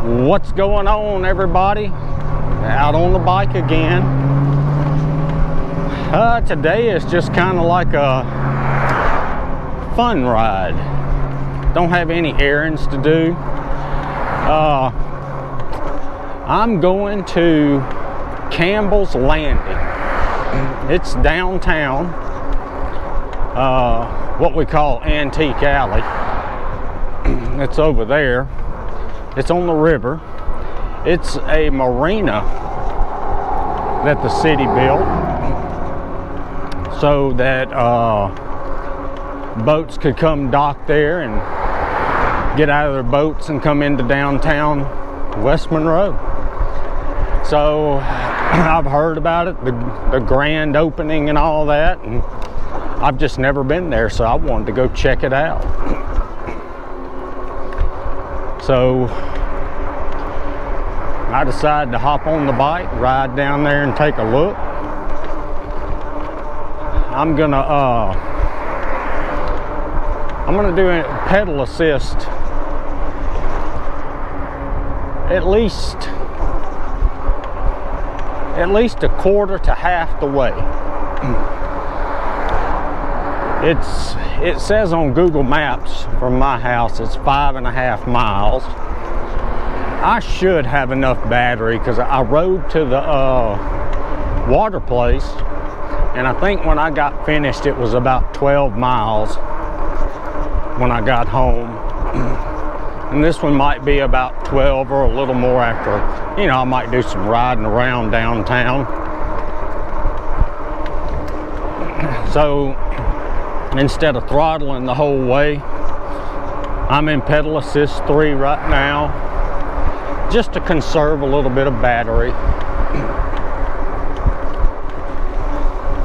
What's going on, everybody? Out on the bike again. Today is just kind of like a fun ride. Don't have any errands to do. I'm going to Campbell's Landing. It's downtown, what we call Antique Alley. It's over there. It's on the river. It's a marina that the city built so that boats could come dock there and get out of their boats and come into downtown West Monroe. So I've heard about it, the grand opening and all that, and I've just never been there, so I wanted to go check it out. So I decided to hop on the bike, ride down there and take a look. I'm gonna do a pedal assist at least a quarter to half the way. It says on Google Maps from my house it's 5.5 miles. I should have enough battery because I rode to the water place, and I think when I got finished it was about 12 miles when I got home. And this one might be about 12 or a little more after, you know, I might do some riding around downtown. So instead of throttling the whole way, I'm in pedal assist 3 right now, just to conserve a little bit of battery.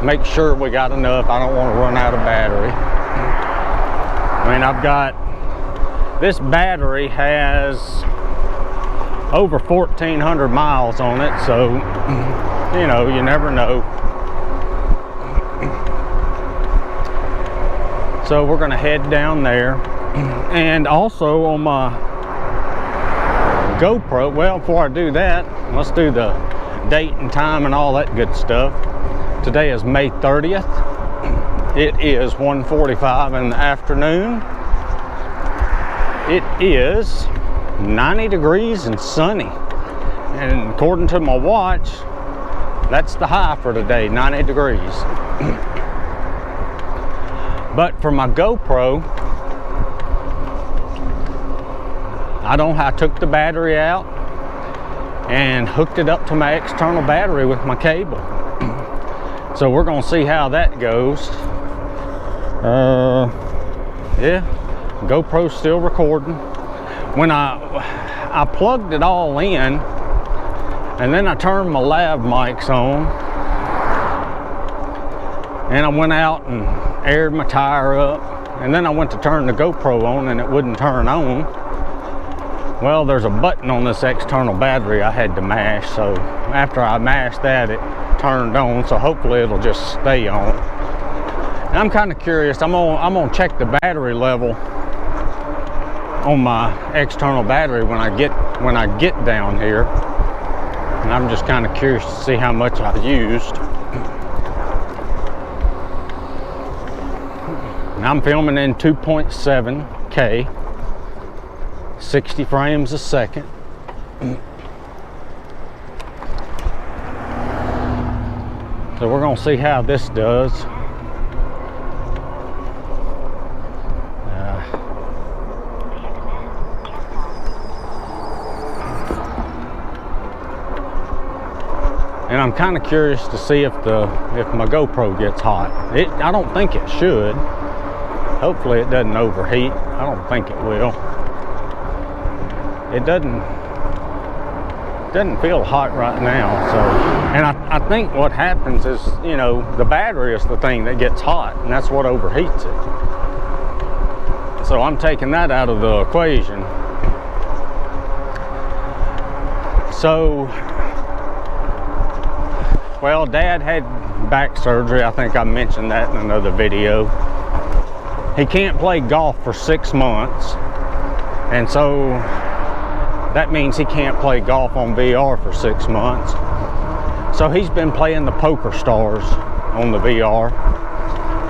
Make sure we got enough. I don't want to run out of battery. I mean, this battery has over 1,400 miles on it, so you know, you never know. So we're gonna head down there. And also on my GoPro, well, before I do that, let's do the date and time and all that good stuff. Today is May 30th. It is 1:45 in the afternoon. It is 90 degrees and sunny. And according to my watch, that's the high for today, 90 degrees. But for my GoPro, I took the battery out and hooked it up to my external battery with my cable. So we're gonna see how that goes. Yeah, GoPro's still recording. When I plugged it all in, and then I turned my lav mics on, and I went out and aired my tire up, and then I went to turn the GoPro on and it wouldn't turn on. Well, there's a button on this external battery I had to mash, so after I mashed that, it turned on, so hopefully it'll just stay on. And I'm kind of curious. I'm gonna check the battery level on my external battery when I get down here, and I'm just kind of curious to see how much I've used. And I'm filming in 2.7K, 60 frames a second. So we're gonna see how this does. And I'm kind of curious to see if my GoPro gets hot. I don't think it should. Hopefully it doesn't overheat. I don't think it will. It doesn't feel hot right now. So, and I think what happens is, you know, the battery is the thing that gets hot, and that's what overheats it. So I'm taking that out of the equation. So, well, Dad had back surgery. I think I mentioned that in another video. He can't play golf for 6 months, and so that means he can't play golf on VR for 6 months. So he's been playing the Poker Stars on the VR.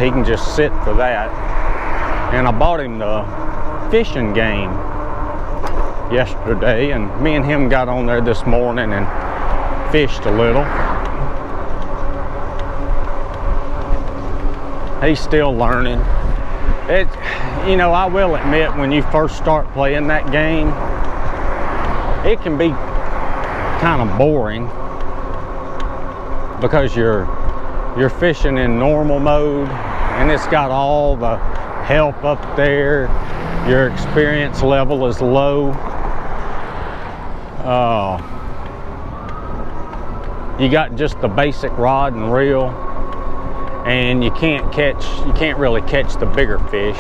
He can just sit for that. And I bought him the fishing game yesterday, and me and him got on there this morning and fished a little. He's still learning. You know, I will admit, when you first start playing that game, it can be kind of boring because you're fishing in normal mode, and it's got all the help up there. Your experience level is low. You got just the basic rod and reel, and you can't really catch the bigger fish.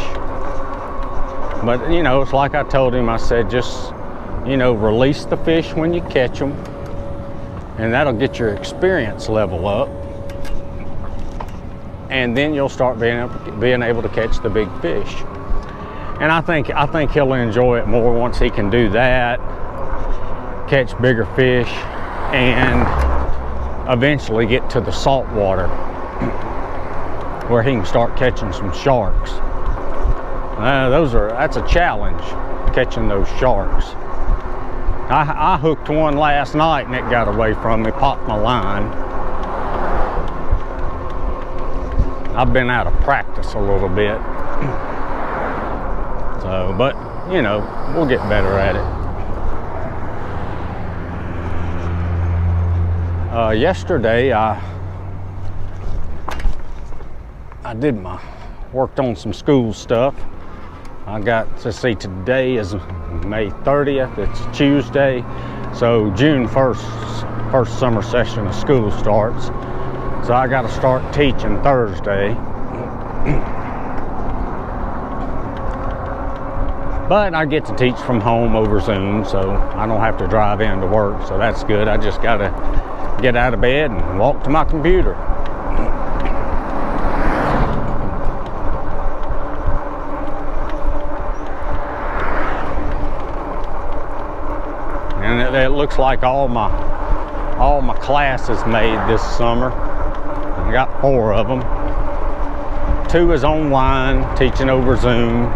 But you know, it's like I told him, I said, just, you know, release the fish when you catch them, and that'll get your experience level up, and then you'll start being able to catch the big fish. And I think he'll enjoy it more once he can do that, catch bigger fish, and eventually get to the salt water where he can start catching some sharks. That's a challenge, catching those sharks. I hooked one last night and it got away from me, popped my line. I've been out of practice a little bit. So, but you know, we'll get better at it. Yesterday I worked on some school stuff. I got to see, today is May 30th, it's Tuesday, so June 1st, first summer session of school starts. So I got to start teaching Thursday. But I get to teach from home over Zoom, so I don't have to drive in to work, so that's good. I just got to get out of bed and walk to my computer. And it looks like all my classes made this summer. I got 4 of them. 2 is online, teaching over Zoom,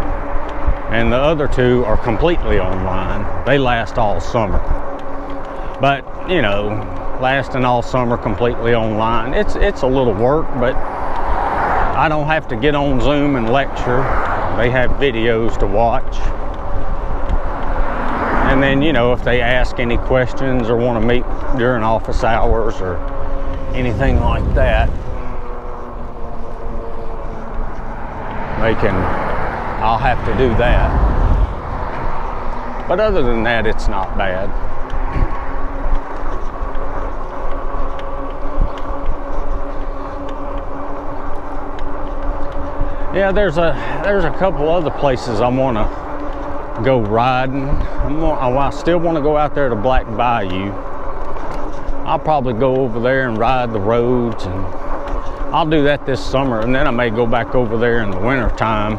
and the other 2 are completely online. They last all summer. But, you know, lasting all summer completely online, it's a little work, but I don't have to get on Zoom and lecture. They have videos to watch. And then, you know, if they ask any questions or want to meet during office hours or anything like that, I'll have to do that. But other than that, it's not bad. Yeah, there's a couple other places I want to go riding. I still want to go out there to Black Bayou. I'll probably go over there and ride the roads, and I'll do that this summer, and then I may go back over there in the winter time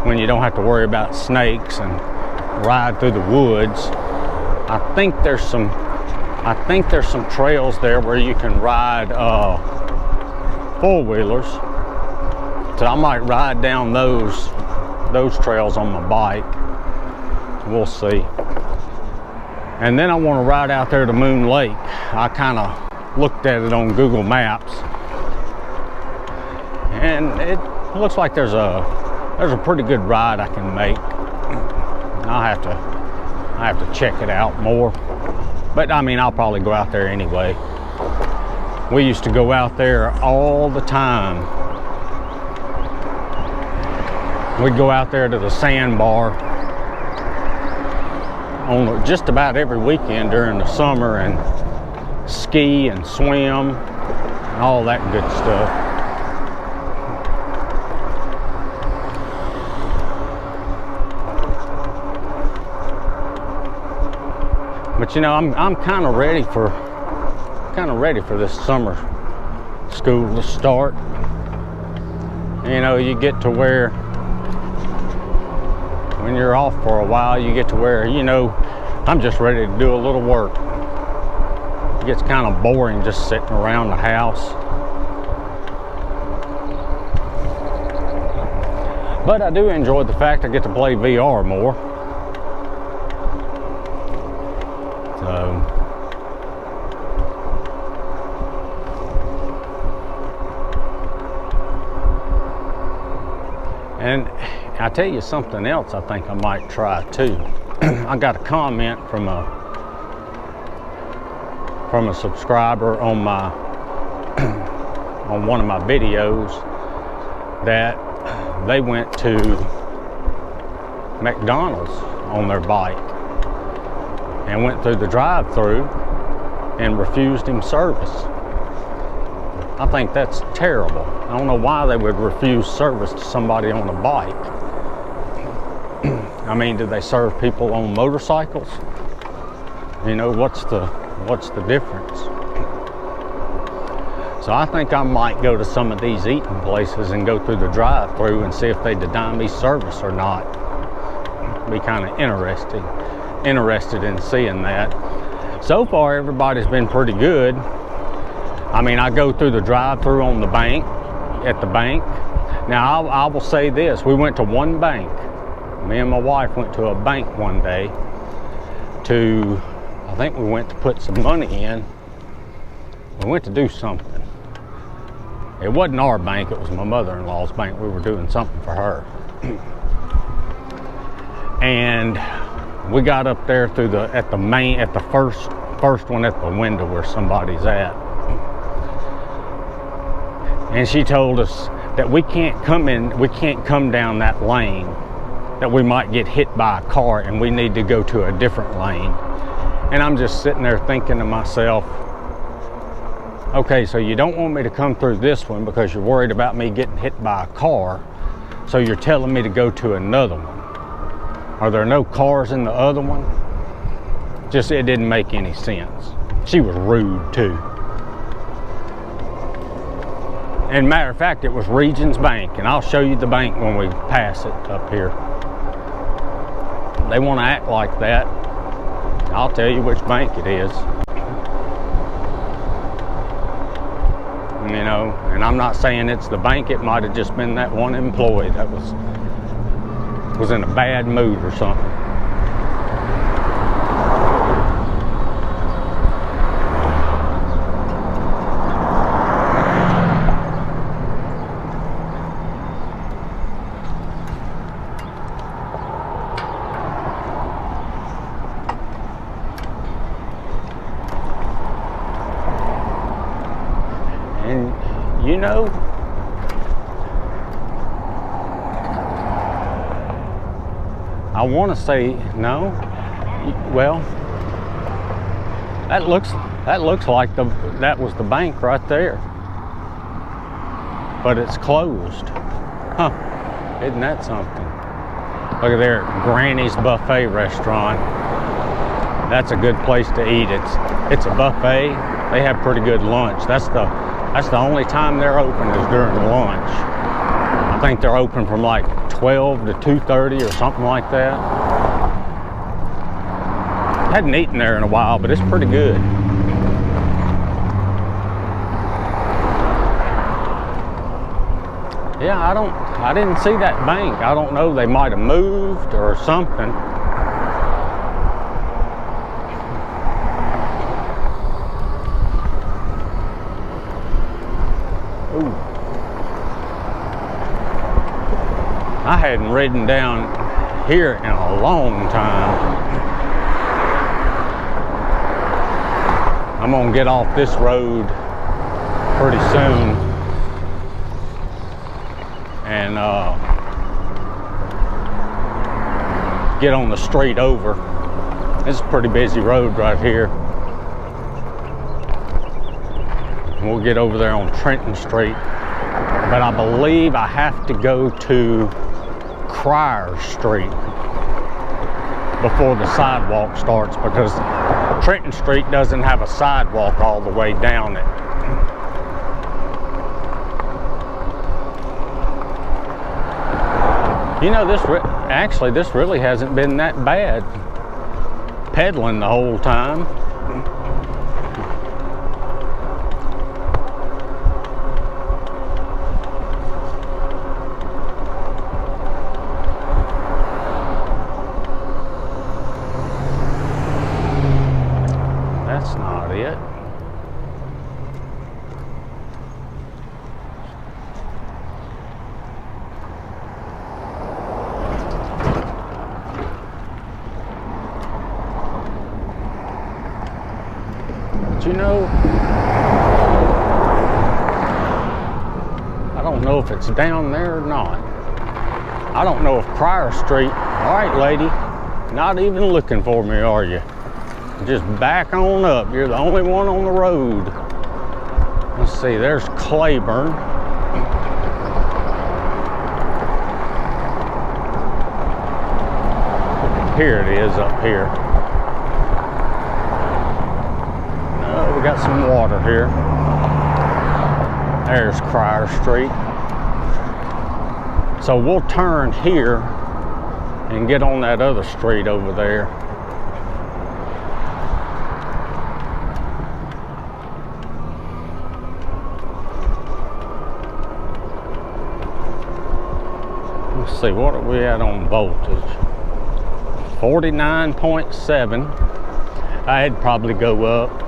when you don't have to worry about snakes and ride through the woods. I think there's some trails there where you can ride four-wheelers. So I might ride down those trails on my bike. We'll see. And then I want to ride out there to Moon Lake. I kind of looked at it on Google Maps, and it looks like there's a pretty good ride I can make. I have to check it out more. But I mean, I'll probably go out there anyway. We used to go out there all the time. We'd go out there to the sandbar on just about every weekend during the summer and ski and swim and all that good stuff. But you know, I'm kind of ready for this summer school to start. You know, you get to where when you're off for a while, you get to where, you know, I'm just ready to do a little work. It gets kind of boring just sitting around the house. But I do enjoy the fact I get to play VR more. So, and I tell you something else I think I might try too. I got a comment from a subscriber on my on one of my videos that they went to McDonald's on their bike and went through the drive-through and refused him service. I think that's terrible. I don't know why they would refuse service to somebody on a bike. I mean, do they serve people on motorcycles? You know, what's the difference? So I think I might go to some of these eating places and go through the drive-through and see if they deny me service or not. Be kind of interested in seeing that. So far, everybody's been pretty good. I mean, I go through the drive-through on the bank, at the bank. Now, I will say this, we went to one bank. Me and my wife went to a bank one day I think we went to put some money in. We went to do something. It wasn't our bank, it was my mother-in-law's bank. We were doing something for her. And we got up there through at the first one at the window where somebody's at. And she told us that we can't come down that lane, that we might get hit by a car and we need to go to a different lane. And I'm just sitting there thinking to myself, okay, so you don't want me to come through this one because you're worried about me getting hit by a car, so you're telling me to go to another one. Are there no cars in the other one? Just, it didn't make any sense. She was rude too. And matter of fact, it was Regions Bank, and I'll show you the bank when we pass it up here. They want to act like that. I'll tell you which bank it is. You know, and I'm not saying it's the bank, it might have just been that one employee that was in a bad mood or something. And you know, I want to say no. Well, that looks like that was the bank right there, but it's closed. Huh? Isn't that something? Look at there, Granny's Buffet Restaurant. That's a good place to eat. It's a buffet. They have pretty good lunch. That's the only time they're open is during lunch. I think they're open from like 12 to 2:30 or something like that. I hadn't eaten there in a while, but it's pretty good. Yeah, I didn't see that bank. I don't know, they might have moved or something. Ooh. I hadn't ridden down here in a long time. I'm gonna get off this road pretty soon and get on the street over. It's a pretty busy road right here. We'll get over there on Trenton Street, but I believe I have to go to Crier Street before the sidewalk starts, because Trenton Street doesn't have a sidewalk all the way down it. You know, this really hasn't been that bad. pedaling the whole time. That's not it. But you know, I don't know if it's down there or not. I don't know if Pryor Street. All right, lady, not even looking for me, are you? Just back on up. You're the only one on the road. Let's see, there's Claiborne. Here it is up here. No, we got some water here. There's Pryor Street. So we'll turn here and get on that other street over there. Let's see, what are we at on voltage? 49.7. I'd probably go up.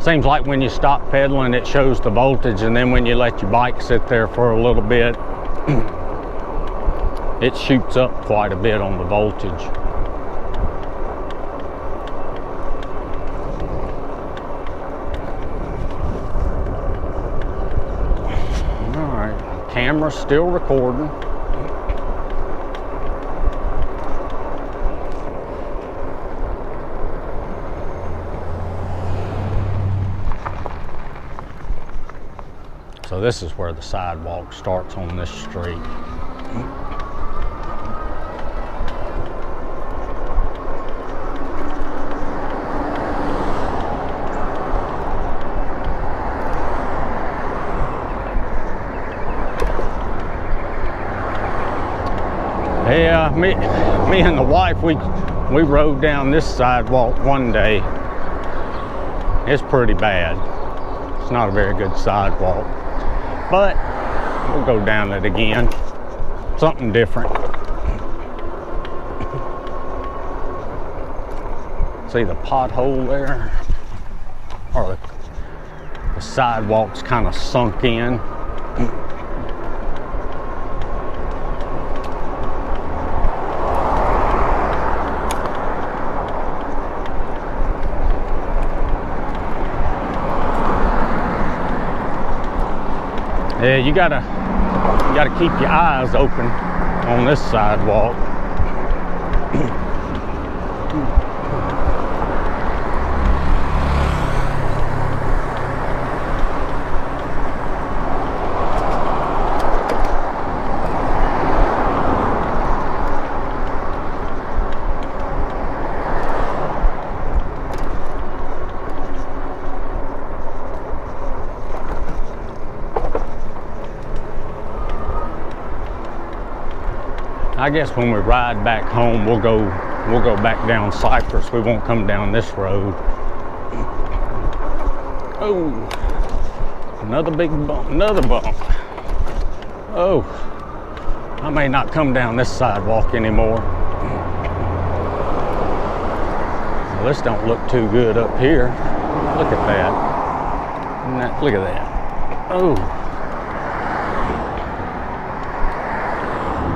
Seems like when you stop pedaling, it shows the voltage, and then when you let your bike sit there for a little bit, it shoots up quite a bit on the voltage. All right, camera's still recording. So this is where the sidewalk starts on this street. Yeah, me and the wife, we rode down this sidewalk one day. It's pretty bad. It's not a very good sidewalk. But we'll go down it again. Something different. See the pothole there? Or the sidewalk's kind of sunk in. Yeah, you gotta keep your eyes open on this sidewalk. I guess when we ride back home, we'll go back down Cypress. We won't come down this road. Oh, another big bump, another bump. Oh, I may not come down this sidewalk anymore. Well, this don't look too good up here. Look at that. Look at that. Oh.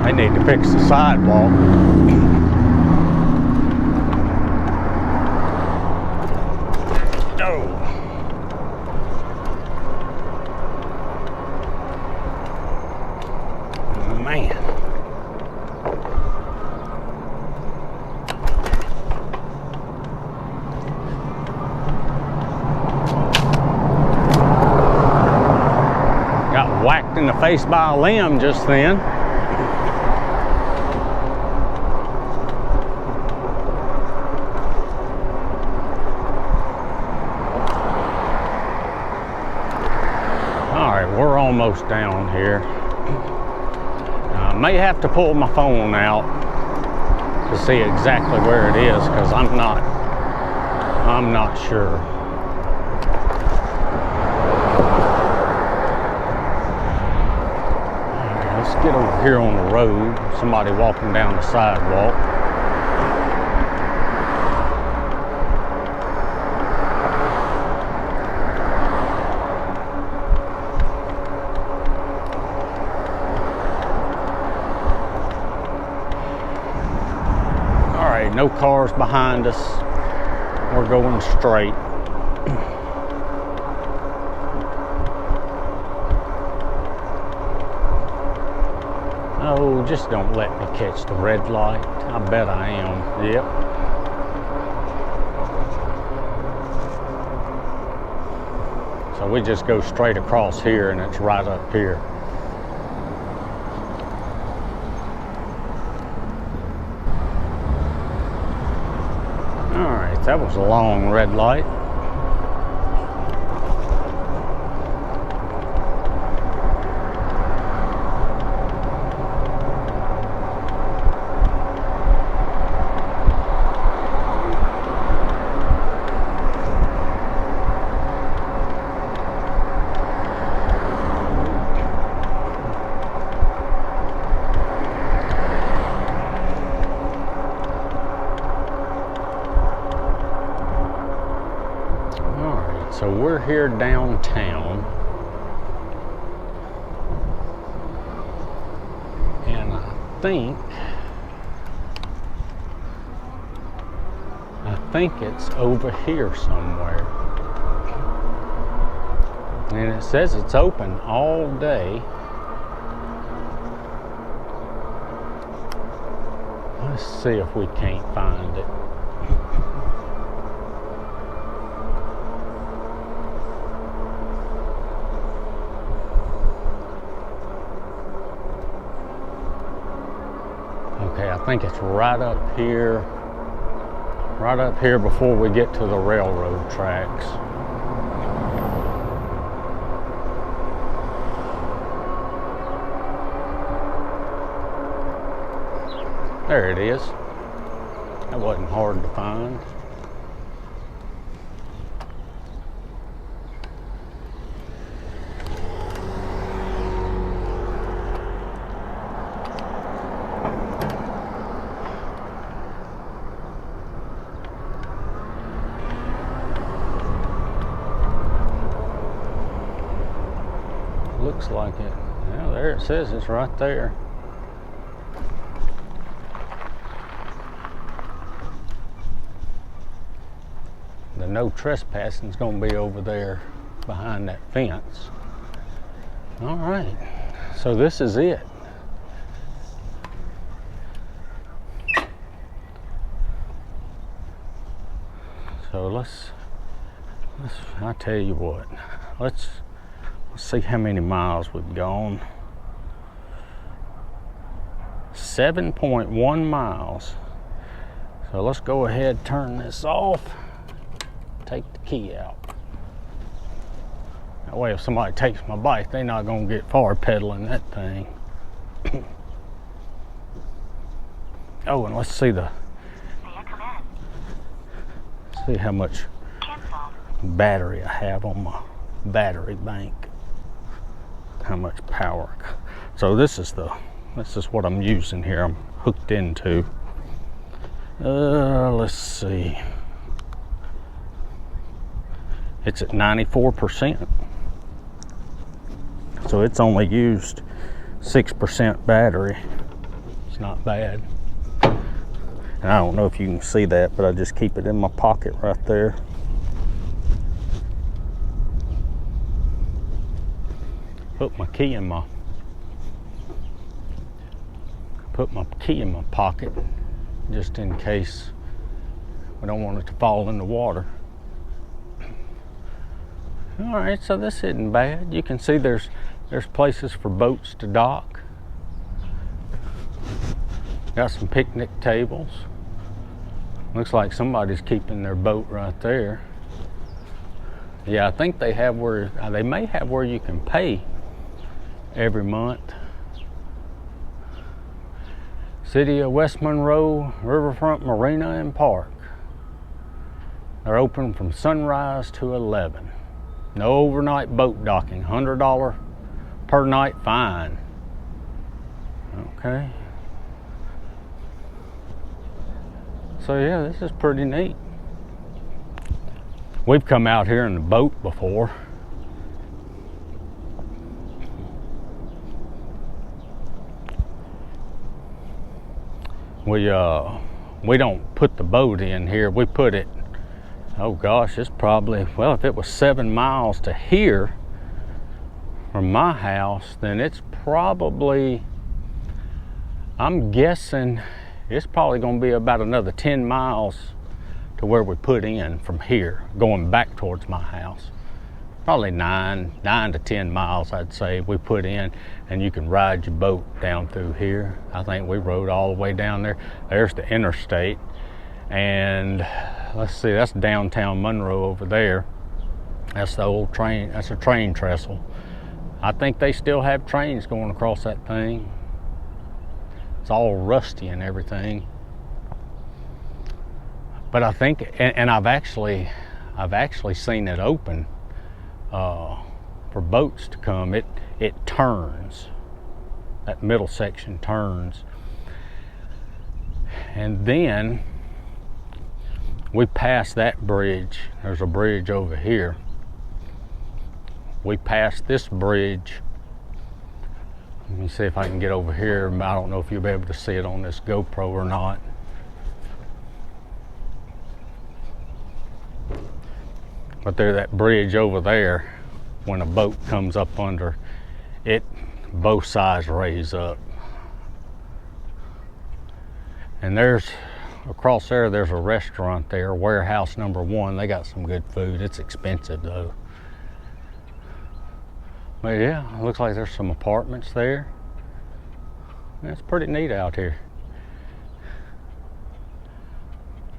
They need to fix the sidewalk. Oh. Man. Got whacked in the face by a limb just then. We're almost down here. I may have to pull my phone out to see exactly where it is, because I'm not sure. Alright, let's get over here on the road. Somebody walking down the sidewalk. No cars behind us. We're going straight. Oh, just don't let me catch the red light. I bet I am. Yep. So we just go straight across here and it's right up here. That was a long red light. So we're here downtown, and I think it's over here somewhere. And it says it's open all day. Let's see if we can't find it. Okay, I think it's right up here before we get to the railroad tracks. There it is. That wasn't hard to find. Looks like it. Yeah, there it says it's right there. The no trespassing is going to be over there behind that fence. All right, so this is it. So let's I tell you what, let's see how many miles we've gone. 7.1 miles. So let's go ahead, turn this off, take the key out. That way if somebody takes my bike, they're not gonna get far pedaling that thing. Oh, and let's see see how much battery I have on my battery bank. How much power. So this is what I'm using here. I'm hooked into. Let's see. It's at 94%. So it's only used 6% battery. It's not bad. And I don't know if you can see that, but I just keep it in my pocket right there. Put my key in my pocket just in case we don't want it to fall in the water. All right, so this isn't bad. You can see there's places for boats to dock. Got some picnic tables. Looks like somebody's keeping their boat right there. Yeah, I think they have they may have where you can pay every month. City of West Monroe Riverfront Marina and Park. They're open from sunrise to 11. No overnight boat docking. $100 per night fine. Okay. So yeah, this is pretty neat. We've come out here in the boat before. We don't put the boat in here. We put it, oh gosh, it's probably, well, if it was 7 miles to here from my house, then it's probably, I'm guessing it's probably going to be about another 10 miles to where we put in from here, going back towards my house. Probably 9 to 10 miles, I'd say, we put in, and you can ride your boat down through here. I think we rode all the way down there. There's the interstate, and let's see, that's downtown Monroe over there. That's the old train, that's a train trestle. I think they still have trains going across that thing. It's all rusty and everything. But I think, and I've actually seen it open for boats to come. It turns. That middle section turns. And then we pass that bridge. There's a bridge over here. We pass this bridge. Let me see if I can get over here. I don't know if you'll be able to see it on this GoPro or not. But there's that bridge over there. When a boat comes up under it, both sides raise up. And there's, across there, there's a restaurant there, Warehouse Number 1. They got some good food. It's expensive though. But yeah, it looks like there's some apartments there. It's pretty neat out here.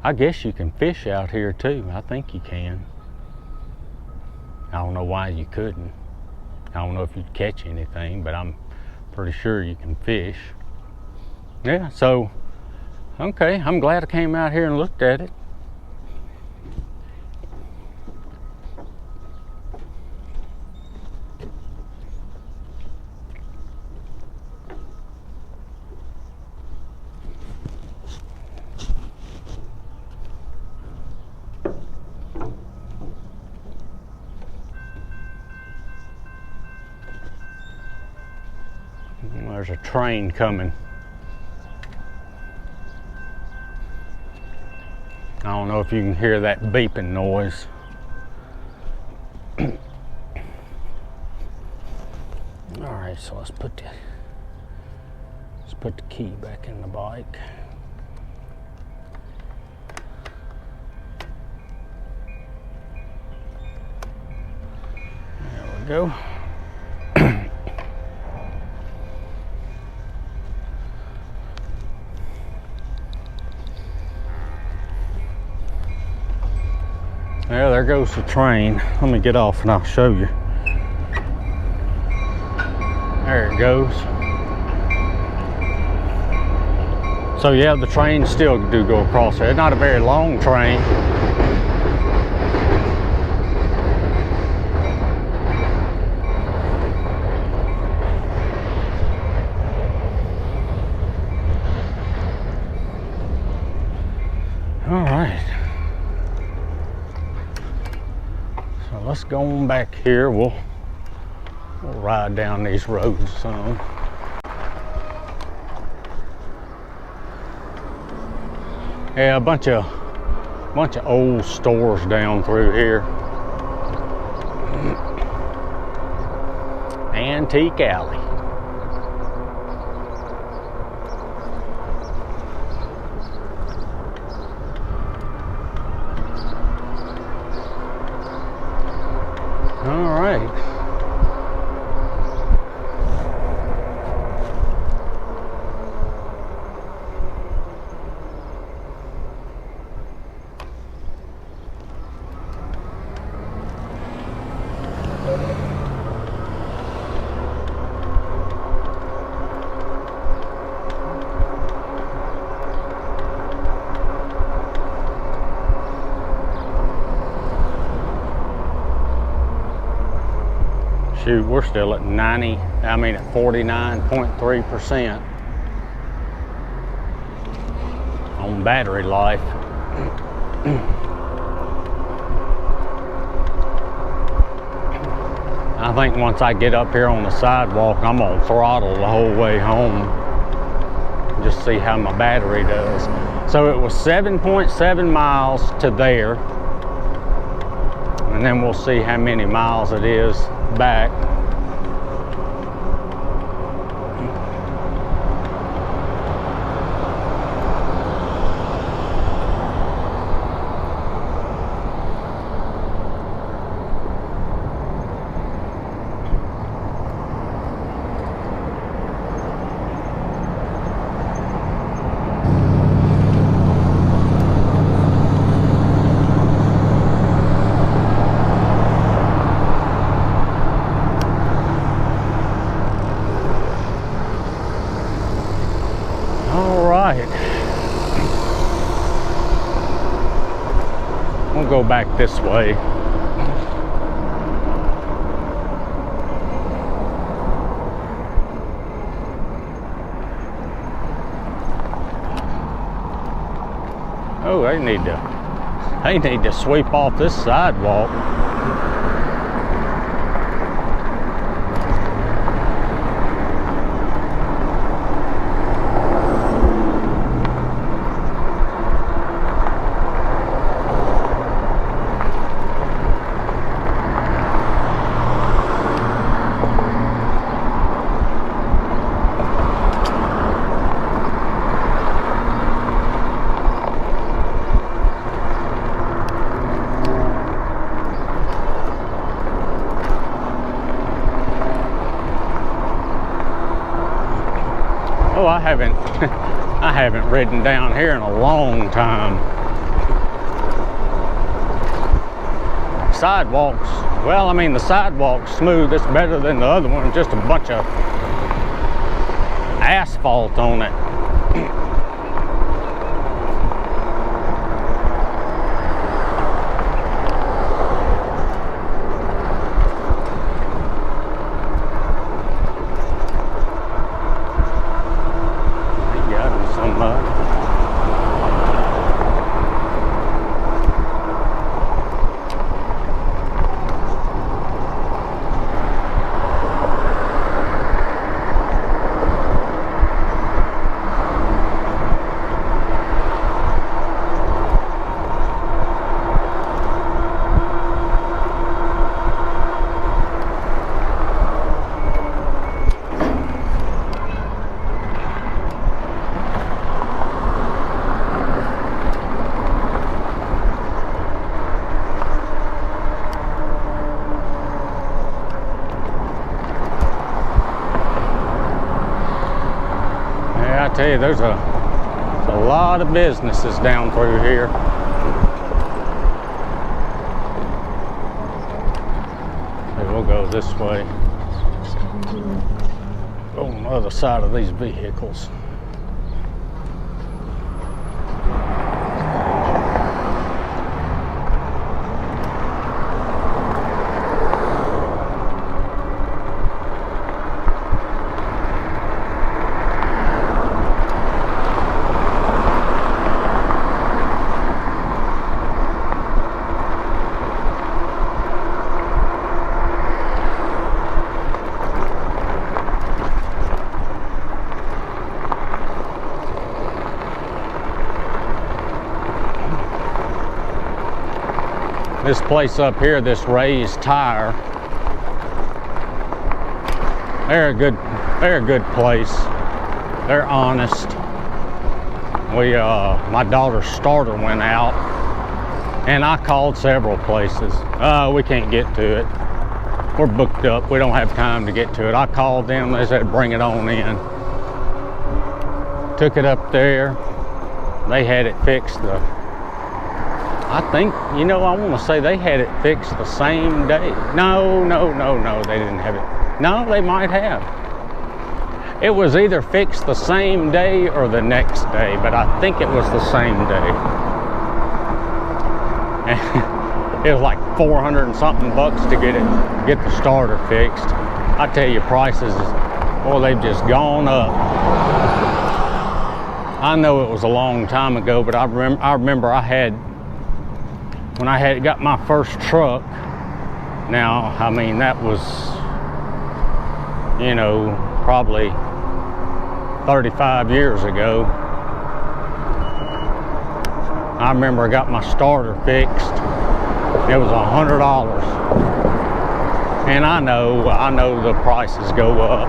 I guess you can fish out here too. I think you can. I don't know why you couldn't. I don't know if you'd catch anything, but I'm pretty sure you can fish. Yeah, so, okay, I'm glad I came out here and looked at it. There's a train coming. I don't know if you can hear that beeping noise. All right, so let's put the key back in the bike. There we go. Yeah, there goes the train. Let me get off and I'll show you. There it goes. So yeah, the trains still do go across there. It's not a very long train. All right. Let's go on back here. We'll ride down these roads some. Yeah, a bunch of old stores down through here. Antique Alley. All right. Shoot, we're still at 49.3% on battery life. I think once I get up here on the sidewalk, I'm gonna throttle the whole way home. Just see how my battery does. So it was 7.7 miles to there. And then we'll see how many miles it is back. We'll go back this way. Oh, they need to sweep off this sidewalk. Oh, I haven't ridden down here in a long time. Sidewalks, well, I mean, the sidewalk's smooth. It's better than the other one. Just a bunch of asphalt on it. I tell you, there's a lot of businesses down through here. Okay, we'll go this way. Go on the other side of these vehicles. This place up here, this Raised Tire, they're a good place. They're honest. My daughter's starter went out, and I called several places. We can't get to it. We're booked up. We don't have time to get to it. I called them. They said bring it on in. Took it up there. They had it fixed. I think, you know, I want to say they had it fixed the same day. No, they didn't have it. No, they might have. It was either fixed the same day or the next day, but I think it was the same day. It was like 400 and something bucks to get the starter fixed. I tell you, prices, well, they've just gone up. I know it was a long time ago, but I remember when I got my first truck. Now, I mean, that was, you know, probably 35 years ago. I remember I got my starter fixed. It was $100. And I know the prices go up.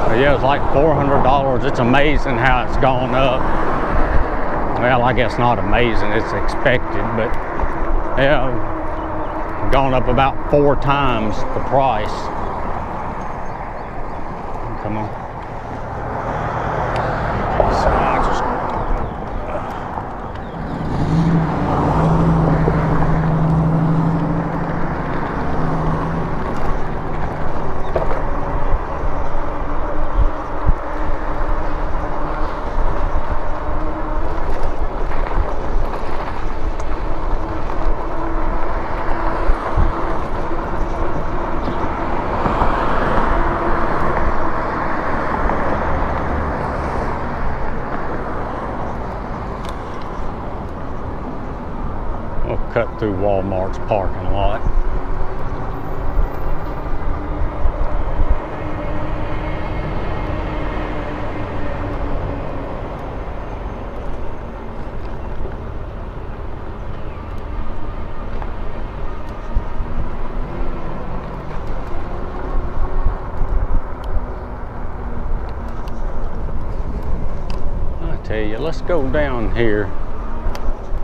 But yeah, it was like $400. It's amazing how it's gone up. Well, I guess not amazing, it's expected, but yeah, gone up about 4 times the price. Come on. So I just cut through Walmart's parking lot. I tell you, let's go down here.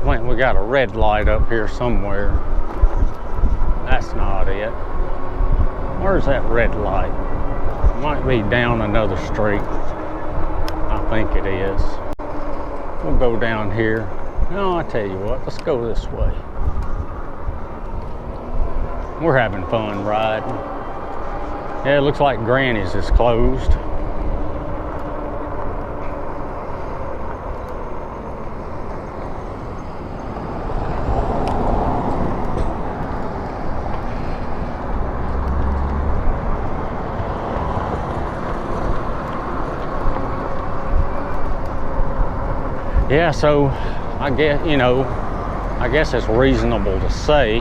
I think we got a red light up here somewhere. That's not it. Where's that red light? It might be down another street. I think it is. We'll go down here. No, I tell you what, let's go this way. We're having fun riding. Yeah, it looks like Granny's is closed. Yeah, so I guess, you know, I guess it's reasonable to say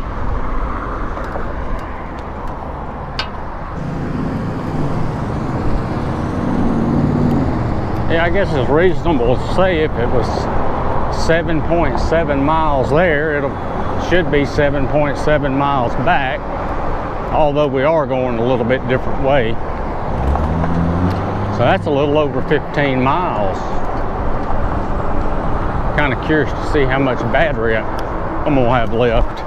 I guess it's reasonable to say if it was 7.7 miles there, it should be 7.7 miles back, although we are going a little bit different way. So that's a little over 15 miles. Kind of curious to see how much battery I'm gonna have left.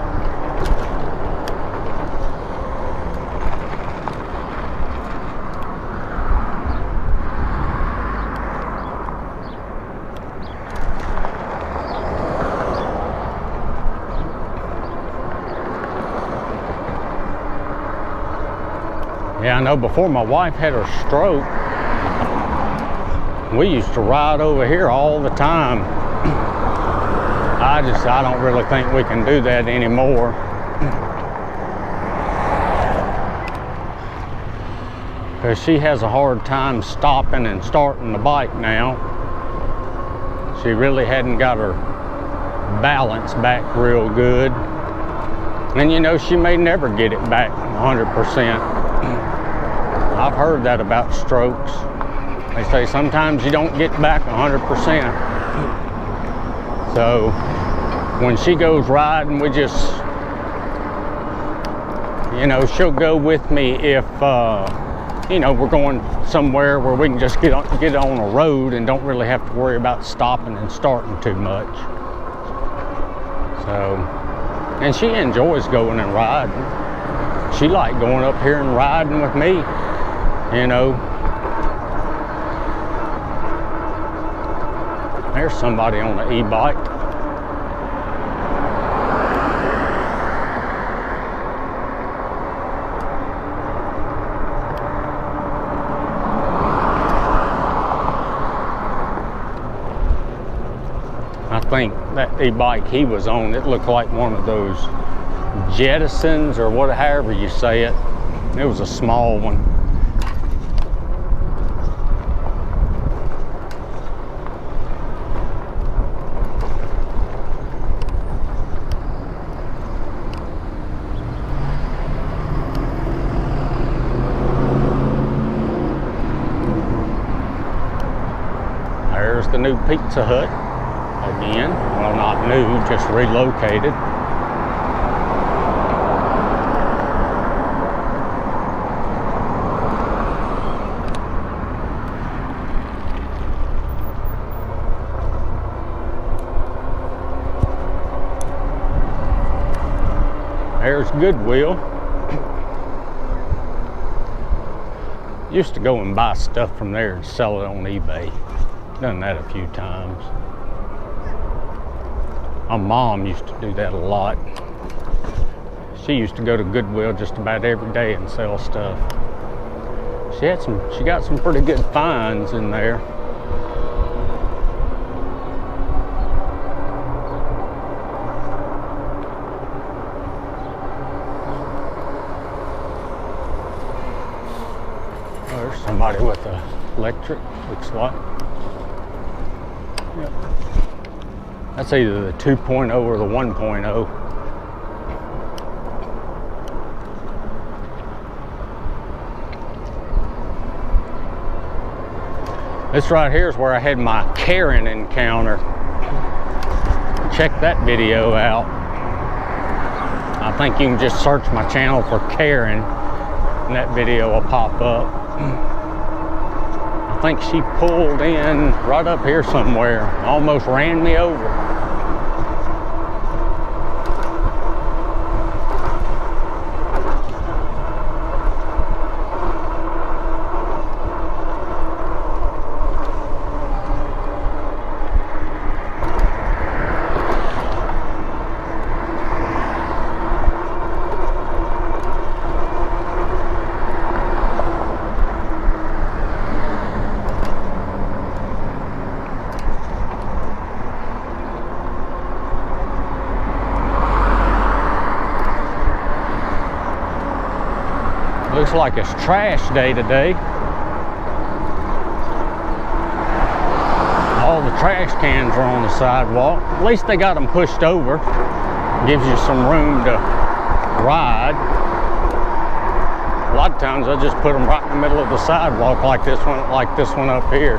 Yeah, I know before my wife had her stroke, we used to ride over here all the time. I don't really think we can do that anymore. Because she has a hard time stopping and starting the bike now. She really hadn't got her balance back real good. And you know, she may never get it back 100%. I've heard that about strokes. They say sometimes you don't get back 100%. So when she goes riding, we just, you know, she'll go with me if, you know, we're going somewhere where we can just get on a road and don't really have to worry about stopping and starting too much. So, and she enjoys going and riding. She liked going up here and riding with me, you know. There's somebody on the e-bike. I think that e-bike he was on, it looked like one of those jettisons or however you say it. It was a small one. There's the new Pizza Hut again. Well, not new, just relocated. There's Goodwill. Used to go and buy stuff from there and sell it on eBay. Done that a few times. My mom used to do that a lot. She used to go to Goodwill just about every day and sell stuff. She got some pretty good finds in there. Oh, there's somebody with a lectric, looks like. Yep. That's either the 2.0 or the 1.0. This right here is where I had my Karen encounter. Check that video out. I think you can just search my channel for Karen and that video will pop up. I think she pulled in right up here somewhere, almost ran me over. Looks like it's trash day today. All the trash cans are on the sidewalk. At least they got them pushed over. Gives you some room to ride. A lot of times I just put them right in the middle of the sidewalk like this one up here.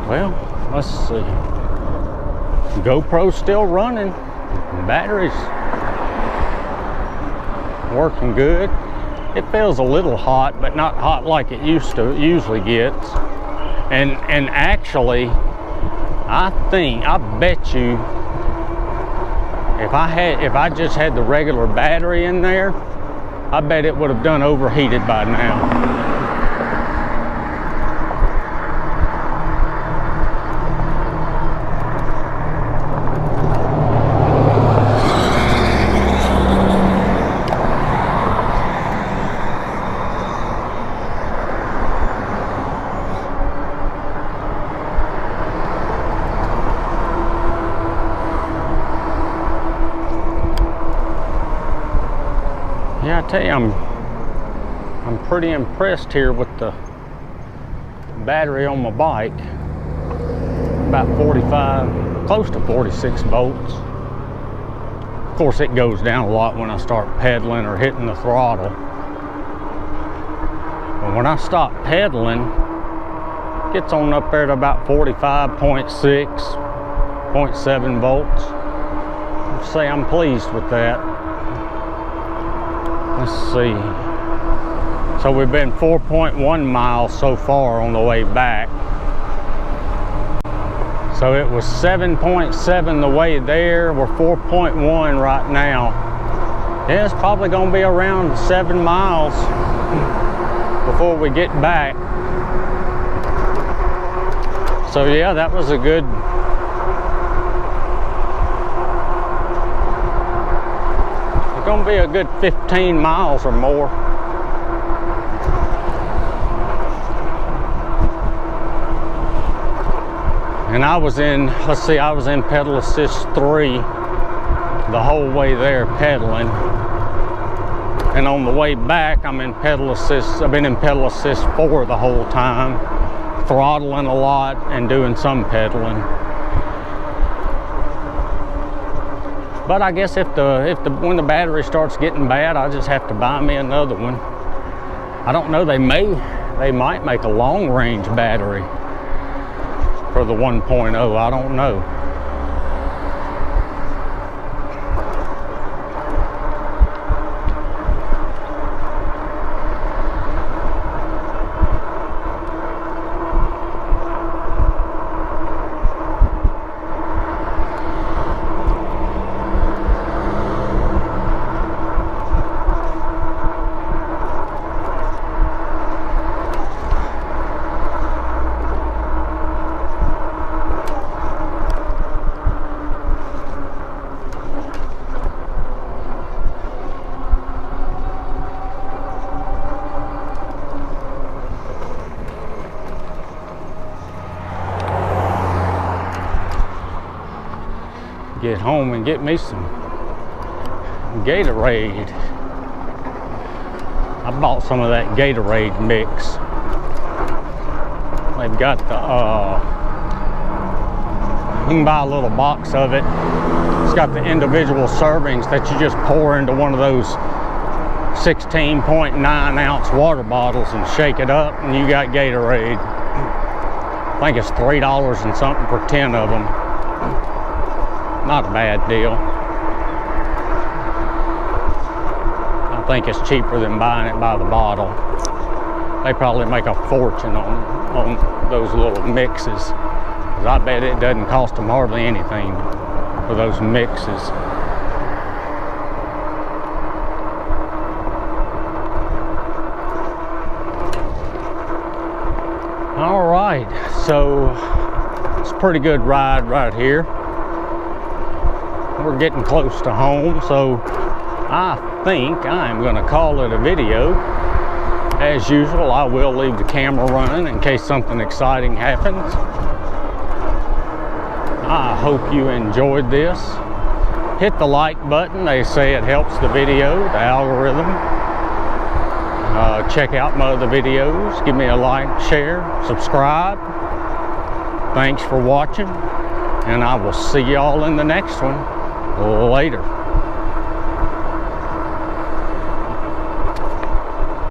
Well, let's see. GoPro's still running. Battery's working good. It feels a little hot, but not hot like it usually gets. And actually, I bet you, if I just had the regular battery in there, I bet it would have done overheated by now. Yeah, I tell you, I'm pretty impressed here with the battery on my bike. About 45, close to 46 volts. Of course, it goes down a lot when I start pedaling or hitting the throttle. But when I stop pedaling, it gets on up there to about 45.6, 0.7 volts. I'd say I'm pleased with that. Let's see. So we've been 4.1 miles so far on the way back. So it was 7.7 the way there. We're 4.1 right now. Yeah, it's probably gonna be around 7 miles before we get back. So yeah, that was a good, it's gonna be a good 15 miles or more. And I was in, let's see, I was in pedal assist 3 the whole way there pedaling. And on the way back, I'm in pedal assist, I've been in pedal assist 4 the whole time, throttling a lot and doing some pedaling. But I guess when the battery starts getting bad, I just have to buy me another one. I don't know, they might make a long range battery for the 1.0, I don't know. Get home and get me some Gatorade. I bought some of that Gatorade mix. They've got the, you can buy a little box of it. It's got the individual servings that you just pour into one of those 16.9 ounce water bottles and shake it up, and you got Gatorade. I think it's $3 and something for 10 of them. Not a bad deal. I think it's cheaper than buying it by the bottle. They probably make a fortune on those little mixes, 'cause I bet it doesn't cost them hardly anything for those mixes. All right, so it's a pretty good ride right here. We're getting close to home, so I think I'm going to call it a video. As usual, I will leave the camera running in case something exciting happens. I hope you enjoyed this. Hit the like button. They say it helps the video, the algorithm. Check out my other videos. Give me a like, share, subscribe. Thanks for watching, and I will see y'all in the next one. Later.